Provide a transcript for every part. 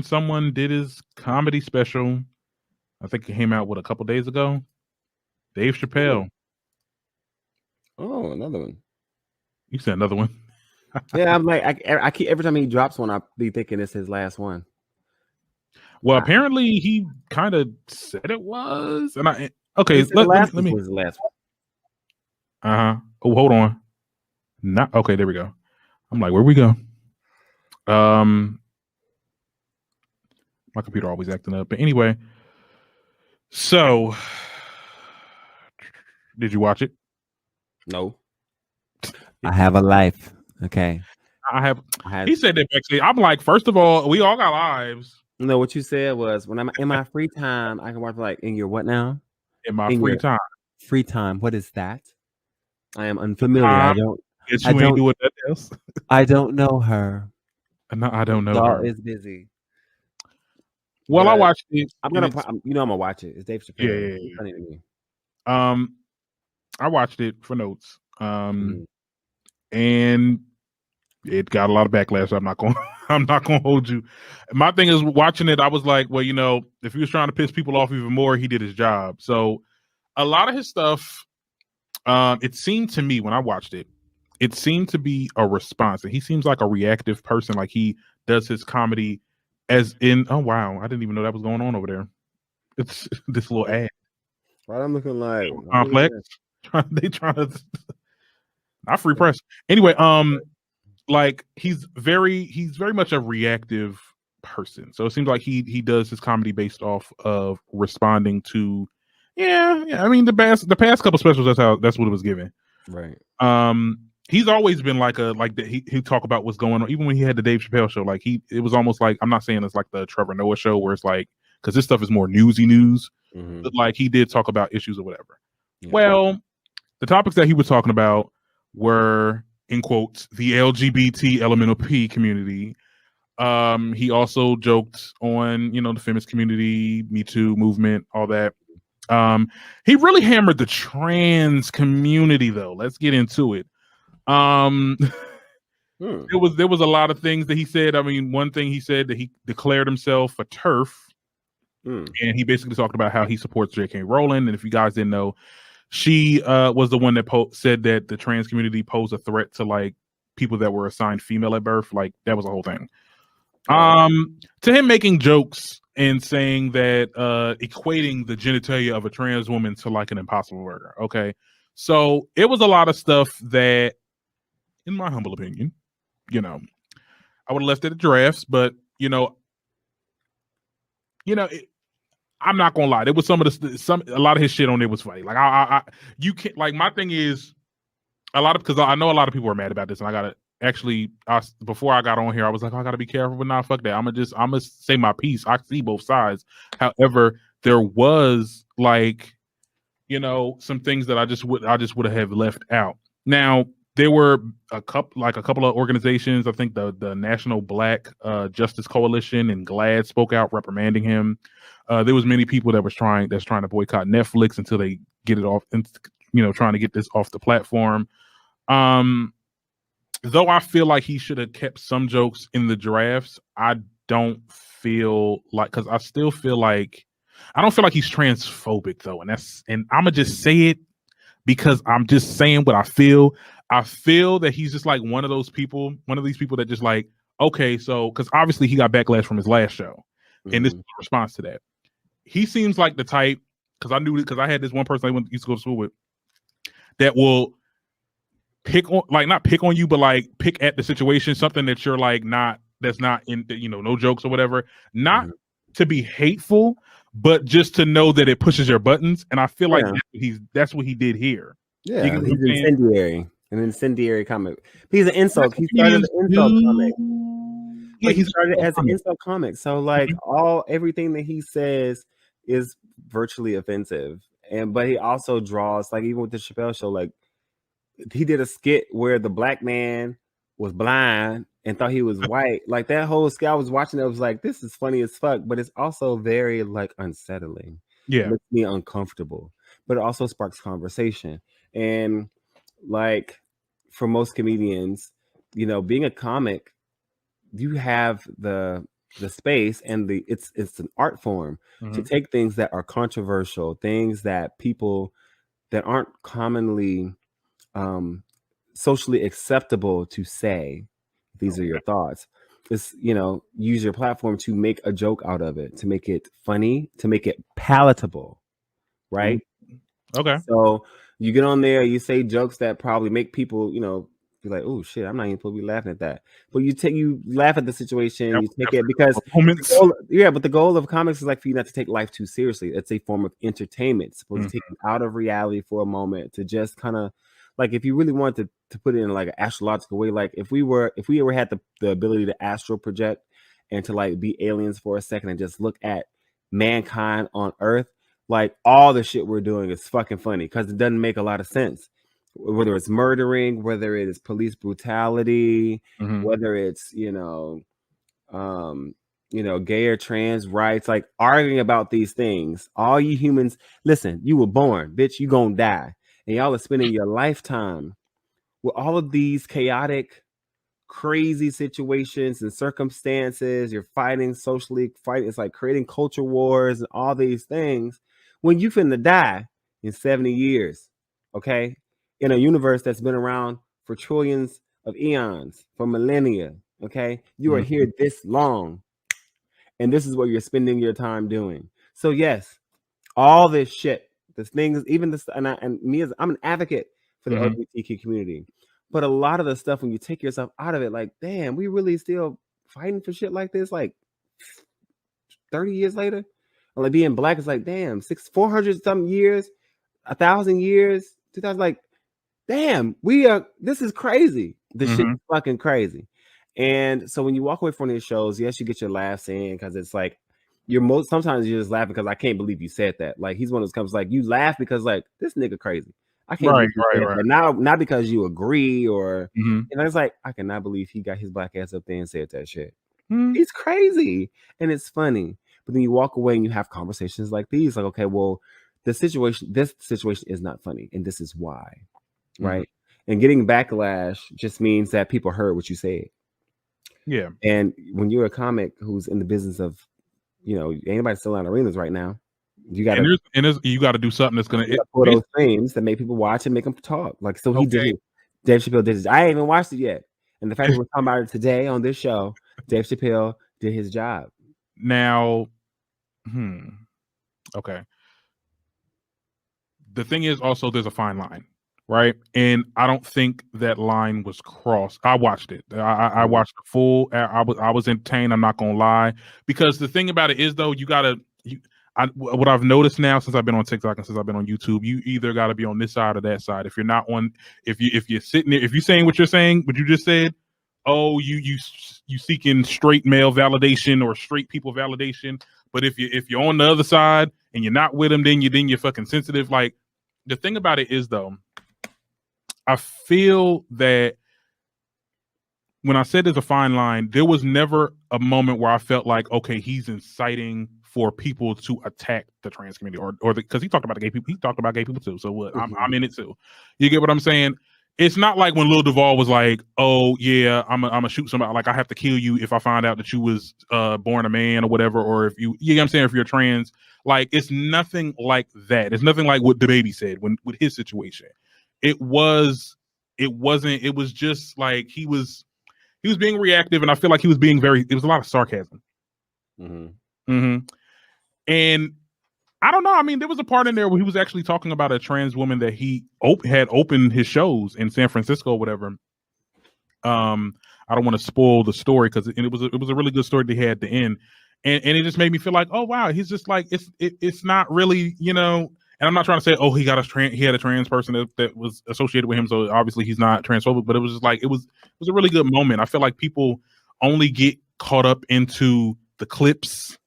someone did his comedy special. I think it came out a couple days ago. Dave Chappelle. Oh, another one. You said another one. Yeah, I'm like, I keep every time he drops one, I be thinking it's his last one. Well, apparently he kind of said it was, and okay. Let me. Was the last one. Oh, hold on. Not okay. There we go. I'm like, where we go? My computer always acting up. But anyway, so did you watch it? No. I have a life. Okay. I have. He said that actually. I'm like, first of all, we all got lives. No, what you said was when I'm in my free time, I can watch like in your what now? In my free time. Free time. What is that? I am unfamiliar. I don't. Guess you ain't doing nothing else. I don't know her. No, I don't know Y'all her. is busy. Well, I watched it. I'm gonna watch it. It's Dave Chappelle. Yeah. Funny to me. I watched it for notes. And it got a lot of backlash. I'm not gonna hold you. My thing is watching it, I was like, well, if he was trying to piss people off even more, he did his job. So a lot of his stuff, it seemed to me when I watched it, it seemed to be a response. And he seems like a reactive person. Like he does his comedy as in, oh wow, I didn't even know that was going on over there. It's this little ad. Right, I'm looking like complex. They trying to not free press. Anyway, like he's very much a reactive person. So it seems like he does his comedy based off of responding to I mean the past couple specials, that's what it was given. Right. He's always been like he talk about what's going on. Even when he had the Dave Chappelle show, like it was almost like, I'm not saying it's like the Trevor Noah show where it's like, because this stuff is more newsy news, but like he did talk about issues or whatever. Yeah. Well, the topics that he was talking about were, in quotes, the LGBT elemental P community. He also joked on, the feminist community, Me Too movement, all that. He really hammered the trans community, though. Let's get into it. There was a lot of things that he said. I mean, one thing he said that he declared himself a TERF, and he basically talked about how he supports J.K. Rowling. And if you guys didn't know, she was the one that said that the trans community posed a threat to like people that were assigned female at birth. Like that was a whole thing. To him making jokes and saying that equating the genitalia of a trans woman to like an Impossible Burger. Okay, so it was a lot of stuff that, in my humble opinion, I would have left it at drafts, but I'm not gonna lie. There was a lot of his shit on there was funny. Like you can't, like, my thing is because I know a lot of people are mad about this, and I gotta actually, before I got on here, I was like, I gotta be careful, but nah, fuck that. I'm gonna say my piece. I see both sides. However, there was like, some things that I just would have left out. Now, there were a couple of organizations. I think the National Black Justice Coalition and GLAAD spoke out reprimanding him. There was many people that's trying to boycott Netflix until they get it off, and trying to get this off the platform. Though I feel like he should have kept some jokes in the drafts, I don't feel like, because I still feel like, I don't feel like he's transphobic though, and I'm gonna just say it because I'm just saying what I feel. I feel that he's just like one of these people that just like, okay, so, because obviously he got backlash from his last show, and this is a response to that. He seems like the type, because I had this one person I used to go to school with that will not pick on you, but like pick at the situation, something that you're like that's not in, no jokes or whatever, not to be hateful, but just to know that it pushes your buttons. And I feel like that's what he did here. Yeah, he's incendiary. An incendiary comic. He's an insult. He started as an insult comic. Yeah, he started as an insult comic. So like everything that he says is virtually offensive. But he also draws, like, even with the Chappelle show, like he did a skit where the black man was blind and thought he was white. Like that whole skit, I was watching it, I was like, this is funny as fuck, but it's also very like unsettling. Yeah, it makes me uncomfortable, but it also sparks conversation. And like for most comedians, being a comic, you have the the space and it's an art form to take things that are controversial, things that people that aren't commonly socially acceptable to say. These are your thoughts. Just, use your platform to make a joke out of it, to make it funny, to make it palatable, right? Okay. So you get on there, you say jokes that probably make people, be like, oh shit, I'm not even supposed to be laughing at that. But you laugh at the situation, you take it because but the goal of comics is like for you not to take life too seriously. It's a form of entertainment. It's supposed to take you out of reality for a moment, to just kind of like, if you really wanted to put it in like an astrological way, like if we ever had the ability to astral project and to like be aliens for a second and just look at mankind on Earth, like all the shit we're doing is fucking funny because it doesn't make a lot of sense. Whether it's murdering, whether it is police brutality, whether it's gay or trans rights, like arguing about these things. All you humans, listen, you were born, bitch, you gonna die, and y'all are spending your lifetime with all of these chaotic, crazy situations and circumstances. You're fighting socially, it's like creating culture wars and all these things when you finna die in 70 years, okay? In a universe that's been around for trillions of eons, for millennia, okay? You are here this long, and this is what you're spending your time doing. So yes, all this shit, this things, even this, I'm an advocate for the LGBTQ community, but a lot of the stuff, when you take yourself out of it, like, damn, we really still fighting for shit like this, like 30 years later? Or like being black is like, damn, 400 something years, 1,000 years, 2,000, like, damn, this is crazy. This shit is fucking crazy. And so when you walk away from these shows, yes, you get your laughs in because it's like, sometimes you just laugh because I can't believe you said that. Like, he's one of those comes like, you laugh because like, this nigga crazy. I can't believe you said that. Not because you agree or it's like, I cannot believe he got his black ass up there and said that shit. He's crazy and it's funny. But then you walk away and you have conversations like these, like, okay, well, this situation is not funny, and this is why, right? And getting backlash just means that people heard what you said. Yeah. And when you're a comic who's in the business of, anybody still in arenas right now, you got to you got to do something that's going to pull those streams that make people watch and make them talk. Like, so he did it. Dave Chappelle did it. I ain't even watched it yet. And the fact that we're talking about it today on this show, Dave Chappelle did his job. Now, okay. The thing is also there's a fine line, right? And I don't think that line was crossed. I watched it. I watched the full. I was entertained. I'm not gonna lie, because the thing about it is though, what I've noticed now since I've been on TikTok and since I've been on YouTube, you either got to be on this side or that side. If you're not on, if you're sitting there, if you're saying what you're saying, what you just said, oh, you seeking straight male validation or straight people validation. But if you're on the other side and you're not with them, then you're fucking sensitive. Like, the thing about it is though, I feel that when I said there's a fine line, there was never a moment where I felt like, okay, he's inciting for people to attack the trans community or because he talked about the gay people. He talked about gay people too. So what? I'm in it too. You get what I'm saying? It's not like when Lil Duval was like, oh yeah, I'm gonna shoot somebody. Like, I have to kill you if I find out that you was born a man or whatever, or if you know what I'm saying, if you're trans. Like, it's nothing like that. It's nothing like what DaBaby said with his situation. It was just like he was being reactive, and I feel like he was being it was a lot of sarcasm. And I don't know. I mean, there was a part in there where he was actually talking about a trans woman that he had opened his shows in San Francisco or whatever. I don't want to spoil the story because it was a really good story that he had at the end. And it just made me feel like, oh wow, he's just like, it's not really, and I'm not trying to say, oh, he had a trans person that was associated with him, so obviously he's not transphobic, but it was just like, it was a really good moment. I feel like people only get caught up into the clips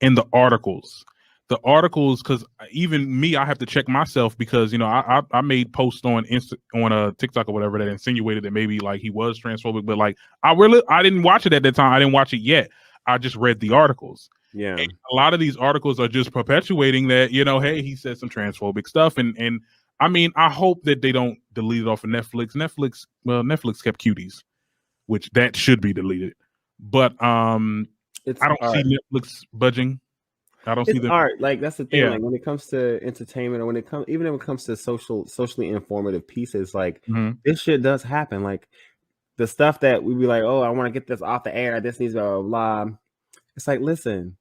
and the articles. Because even me, I have to check myself because I made posts on TikTok or whatever that insinuated that maybe like he was transphobic, but like I didn't watch it at that time. I didn't watch it yet. I just read the articles. Yeah, and a lot of these articles are just perpetuating that hey, he said some transphobic stuff, and I mean, I hope that they don't delete it off of Netflix. Netflix kept Cuties, which that should be deleted, but it's I don't art. see Netflix budging. I don't see It's them. art. Like that's the thing. Yeah. Like when it comes to entertainment, or when it comes to socially informative pieces, like this shit does happen. Like the stuff that we be like, oh, I want to get this off the air. This needs blah blah blah. It's like, listen,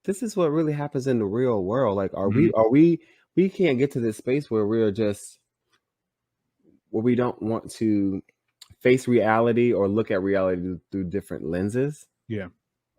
this is what really happens in the real world. Like, we can't get to this space where we don't want to face reality or look at reality through different lenses. Yeah.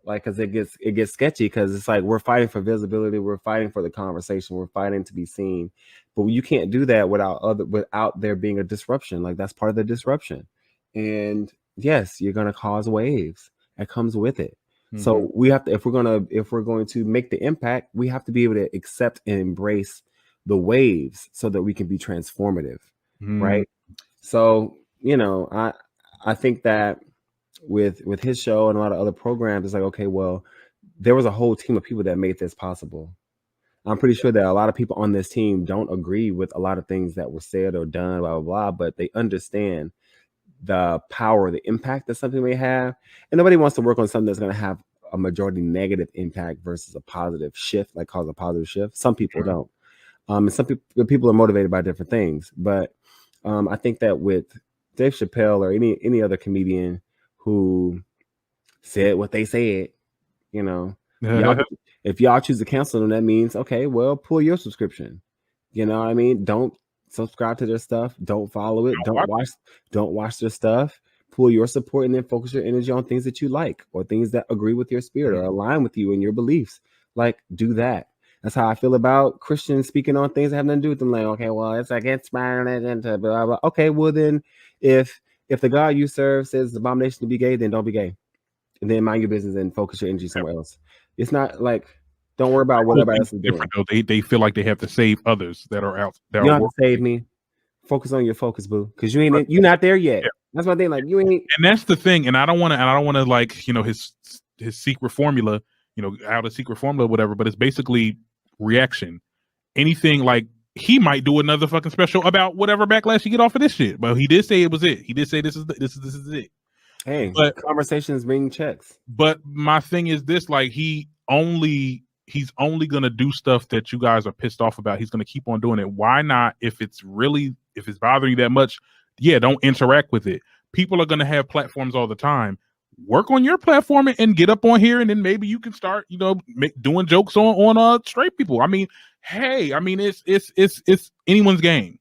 Like, because it gets sketchy, because it's like we're fighting for visibility, we're fighting for the conversation, we're fighting to be seen, but you can't do that without there being a disruption. Like that's part of the disruption, and yes, you're gonna cause waves. That comes with it. So we have to, if we're going to make the impact, we have to be able to accept and embrace the waves so that we can be transformative, right? So I think that with his show and a lot of other programs, it's like, okay, well, there was a whole team of people that made this possible. I'm pretty sure that a lot of people on this team don't agree with a lot of things that were said or done, blah, blah, blah, but they understand the power, the impact that something may have. And nobody wants to work on something that's going to have a majority negative impact versus a positive shift, like cause a positive shift. Some people don't. And some people are motivated by different things. But I think that with Dave Chappelle or any other comedian who said what they said, if y'all choose to cancel them, that means, okay, well, pull your subscription. You know what I mean? Don't subscribe to their stuff. Don't follow it. Don't watch their stuff. Pull your support and then focus your energy on things that you like or things that agree with your spirit or align with you and your beliefs. Like, do that. That's how I feel about Christians speaking on things that have nothing to do with them. Like, okay, well, it's against blah, blah, blah. Okay, well then, if the God you serve says it's an abomination to be gay, then don't be gay, and then mind your business and focus your energy somewhere else. It's not like, don't worry about what everybody else is doing. They feel like they have to save others that are out. You don't have to save me. Focus on your focus, boo, because you're not there yet. Yeah. That's my thing. Like, you ain't. And that's the thing. And I don't want to like, his secret formula, out of secret formula, whatever. But it's basically reaction. Anything, like, he might do another fucking special about whatever backlash you get off of this shit. But he did say it was it. He did say this is it. Hey, but conversations bring checks. But my thing is this: like, he's only gonna do stuff that you guys are pissed off about. He's gonna keep on doing it. Why not? If it's bothering you that much, yeah, don't interact with it. People are gonna have platforms all the time. Work on your platform and get up on here, and then maybe you can start, doing jokes on straight people. I mean, hey, it's anyone's game.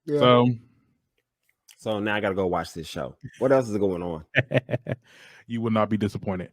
Yeah. So now I gotta go watch this show. What else is going on? You will not be disappointed.